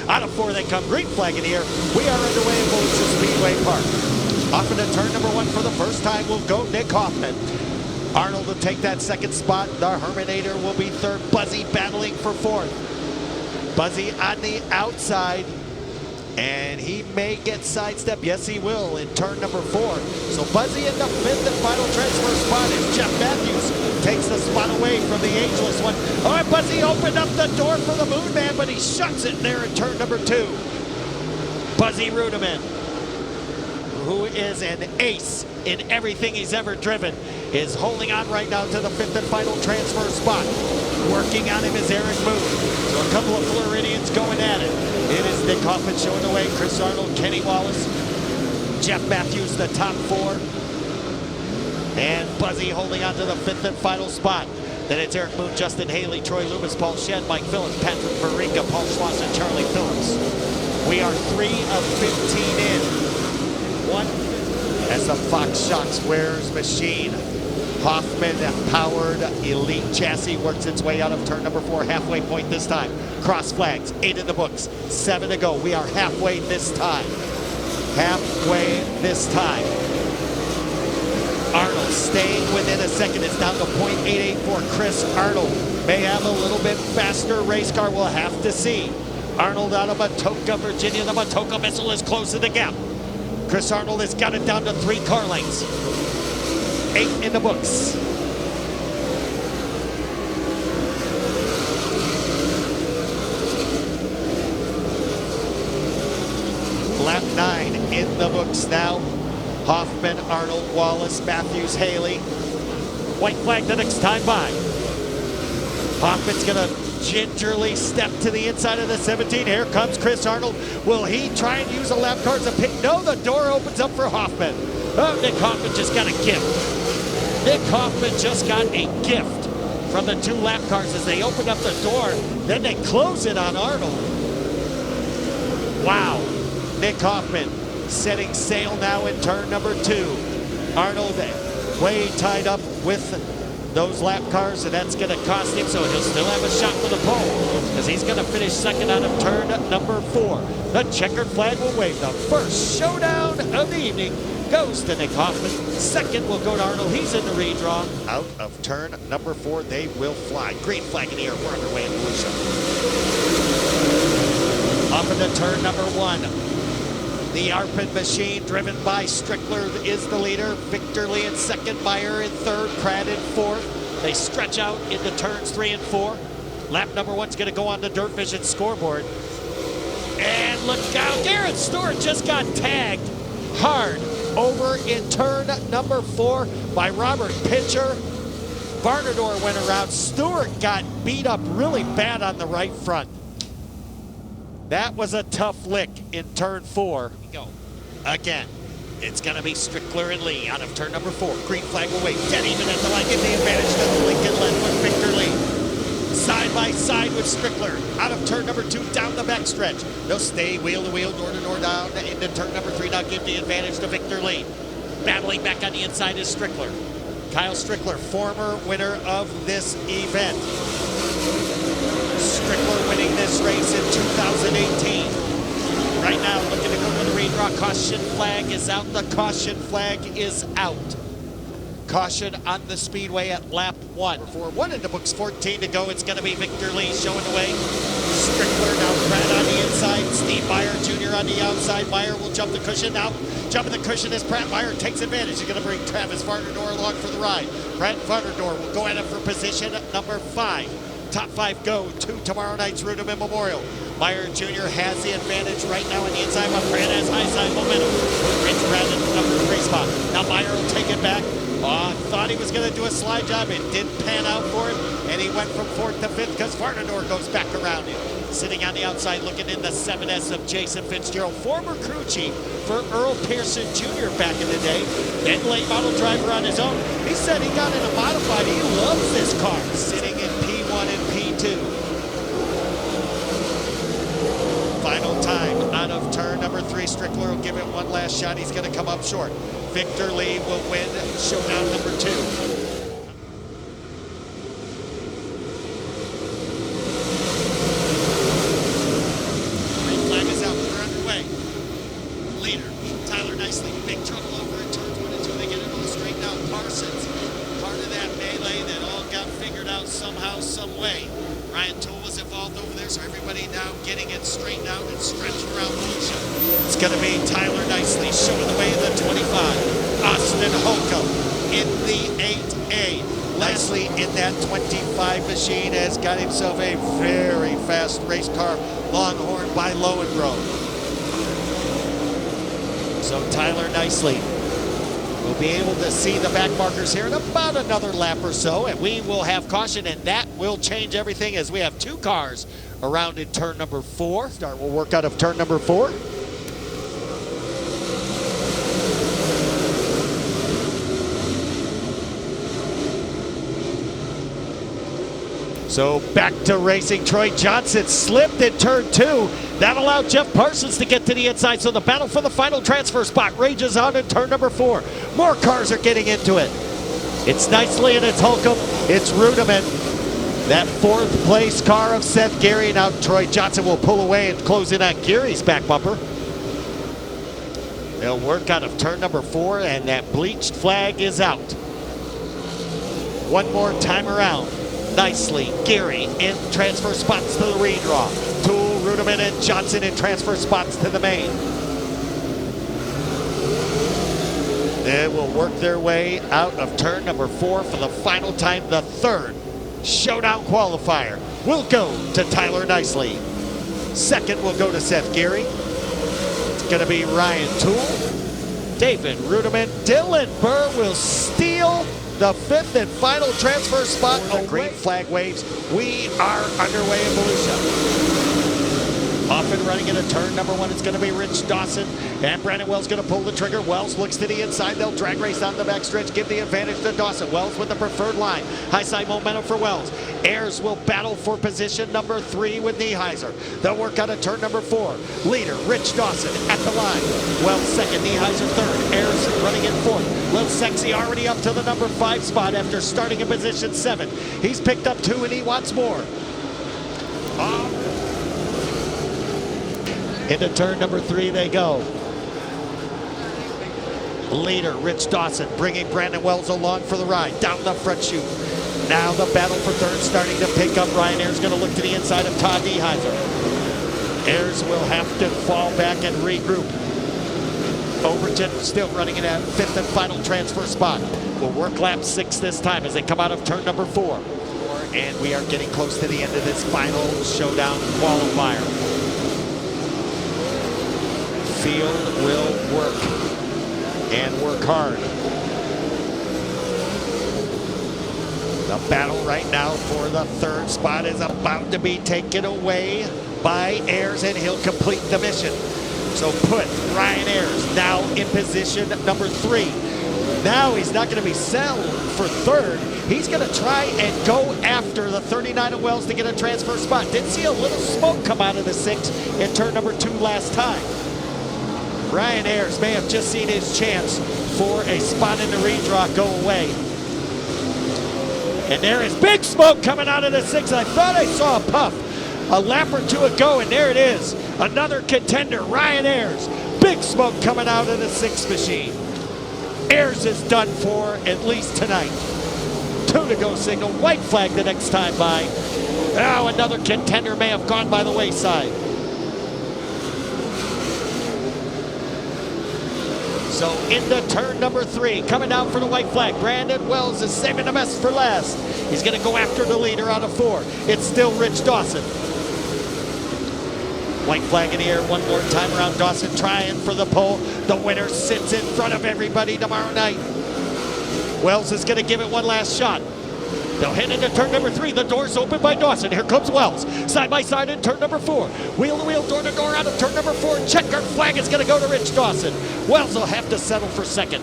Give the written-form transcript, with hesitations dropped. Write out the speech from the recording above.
Out of 4 they come, green flag in here. We are underway at Volusia Speedway Park. Off into turn number 1 for the first time will go Nick Hoffman. Arnold will take that second spot. The Herminator will be third. Buzzy battling for 4th. Buzzy on the outside. And he may get sidestepped. Yes, he will in turn number 4. So Buzzy in the 5th and final transfer spot is Jeff Matthews. Takes the spot away from the ageless one. All right, Buzzy opened up the door for the Moon Man, but he shuts it there in turn number 2. Buzzy Rudiman, who is an ace in everything he's ever driven, is holding on right now to the 5th and final transfer spot. Working on him is Eric Moon. So a couple of Floridians going at it. It is Nick Hoffman showing the way, Chris Arnold, Kenny Wallace, Jeff Matthews, the top 4. And Buzzy holding on to the 5th and final spot. Then it's Eric Moon, Justin Haley, Troy Loomis, Paul Shed, Mike Phillips, Patrick Varinga, Paul Schloss, and Charlie Phillips. We are 3 of 15 in. 1 as the Fox Shocks wears machine. Hoffman-powered elite chassis works its way out of turn number 4, halfway point this time. Cross flags, 8 in the books, 7 to go. We are halfway this time. Halfway this time. Arnold staying within a second. It's down to .88 for Chris Arnold. May have a little bit faster race car. We'll have to see. Arnold out of Matoka, Virginia. The Matoka missile is closing the gap. Chris Arnold has got it down to 3 car lengths. 8 in the books. Lap 9 in the books now. Hoffman, Arnold, Wallace, Matthews, Haley. White flag the next time by. Hoffman's gonna gingerly step to the inside of the 17. Here comes Chris Arnold. Will he try and use a lap car as a pick? No, the door opens up for Hoffman. Oh, Nick Hoffman just got a gift. Nick Hoffman just got a gift from the 2 lap cars as they opened up the door. Then they close it on Arnold. Wow. Nick Hoffman setting sail now in turn number 2. Arnold way tied up with those lap cars, and that's going to cost him, so he'll still have a shot for the pole because he's going to finish second out of turn number 4. The checkered flag will wave. The first showdown of the evening goes to Nick Hoffman. Second will go to Arnold. He's in the redraw. Out of turn number 4, they will fly. Green flag in the air. We're underway in Volusia. Up into turn number 1. The Arpin machine driven by Strickler is the leader. Victor Lee in second, Meyer in third, Pratt in 4th. They stretch out into turns 3 and 4. Lap number 1's going to go on the Dirt Vision scoreboard. And look out, Garrett Stewart just got tagged hard over in turn number 4 by Robert Pitcher. Barnador went around. Stewart got beat up really bad on the right front. That was a tough lick in turn 4. Go again. It's going to be Strickler and Lee out of turn number 4. Green flag will wait. Dead even at the line. Give the advantage to the Lincoln left with Victor Lee. Side by side with Strickler. Out of turn number 2 down the backstretch. They'll stay wheel to wheel, door to door down into turn number 3. Now give the advantage to Victor Lee. Battling back on the inside is Strickler. Kyle Strickler, former winner of this event. Strickler winning this race in 2018. Right now, looking to go to the redraw. Caution flag is out. The caution flag is out. Caution on the speedway at lap 1. For 1 in the books, 14 to go. It's going to be Victor Lee showing the way. Strickler now Pratt on the inside. Steve Meyer Jr. on the outside. Meyer will jump the cushion now. Jumping the cushion is Pratt. Meyer takes advantage. He's going to bring Travis Varnador along for the ride. Pratt Varnador will go at it for position number 5. Top 5 go to tomorrow night's Rudiman Memorial. Meyer Jr. has the advantage right now on the inside, but Pratt has high side momentum. Rich Pratt in the number 3 spot. Now Meyer will take it back. Thought he was going to do a slide job. It didn't pan out for him, and he went from 4th to 5th because Varnador goes back around him. Sitting on the outside, looking in the 7S of Jason Fitzgerald, former crew chief for Earl Pearson Jr. back in the day, then late model driver on his own. He said he got in a modified. He loves this car. Sitting in P1 and P2. Final time out of turn number 3. Strickler will give it one last shot. He's going to come up short. Victor Lee will win showdown number 2. getting it straightened out and stretched around Volusia. It's going to be Tyler Nicely showing the way in the 25. Austin Holcomb in the 8A. Nicely in that 25 machine has got himself a very fast race car, Longhorn by Lowengrove. So Tyler Nicely will be able to see the back markers here in about another lap or so, and we will have caution, and that will change everything as we have two cars around in turn number 4. Start will work out of turn number 4. So back to racing. Troy Johnson slipped in turn 2. That allowed Jeff Parsons to get to the inside. So the battle for the final transfer spot rages on in turn number 4. More cars are getting into it. It's Nicely and it's Holcomb. It's Rudiman. That 4th place car of Seth Gary. Now Troy Johnson will pull away and close in on Gary's back bumper. They'll work out of turn number 4, and that bleached flag is out. One more time around. Nicely, Gary in transfer spots to the redraw. Toole, Rudiman, and Johnson in transfer spots to the main. They will work their way out of turn number 4 for the final time. The 3rd showdown qualifier will go to Tyler Nicely. 2nd will go to Seth Gary. It's going to be Ryan Toole. David Rudiman. Dylan Burr will steal the 5th and final transfer spot. The green flag waves. We are underway in Volusia. Off and running into turn number 1, it's going to be Rich Dawson, and Brandon Wells going to pull the trigger. Wells looks to the inside. They'll drag race down the backstretch, give the advantage to Dawson. Wells with the preferred line. High side momentum for Wells. Ayers will battle for position number 3 with Nieheiser. They'll work out of turn number 4. Leader Rich Dawson at the line. Wells 2nd, Nieheiser 3rd. Ayers running in 4th. Little Sexy already up to the number 5 spot after starting in position 7. He's picked up 2 and he wants more. Into turn number 3 they go. Leader Rich Dawson bringing Brandon Wells along for the ride. Down the front chute. Now the battle for 3rd starting to pick up. Ryan Ayers going to look to the inside of Todd Nieheiser. Ayers will have to fall back and regroup. Overton still running in at 5th and final transfer spot. Will work lap 6 this time as they come out of turn number 4. And we are getting close to the end of this final showdown qualifier. Field will work and work hard. The battle right now for the 3rd spot is about to be taken away by Ayers, and he'll complete the mission. So put Ryan Ayers now in position number 3. Now he's not going to be settled for 3rd. He's going to try and go after the 39 of Wells to get a transfer spot. Did see a little smoke come out of the 6 in turn number 2 last time. Ryan Ayers may have just seen his chance for a spot in the redraw go away. And there is big smoke coming out of the 6. I thought I saw a puff a lap or 2 ago, and there it is. Another contender, Ryan Ayers. Big smoke coming out of the 6 machine. Ayers is done for, at least tonight. 2 to go signal. White flag the next time by. Oh, another contender may have gone by the wayside. So into turn number 3, coming down for the white flag. Brandon Wells is saving the best for last. He's going to go after the leader out of 4. It's still Rich Dawson. White flag in the air one more time around. Dawson trying for the pole. The winner sits in front of everybody tomorrow night. Wells is going to give it one last shot. They'll head into turn number 3. The door's open by Dawson. Here comes Wells. Side by side in turn number 4. Wheel to wheel, door to door out of turn number 4. Checkered flag is going to go to Rich Dawson. Wells will have to settle for 2nd.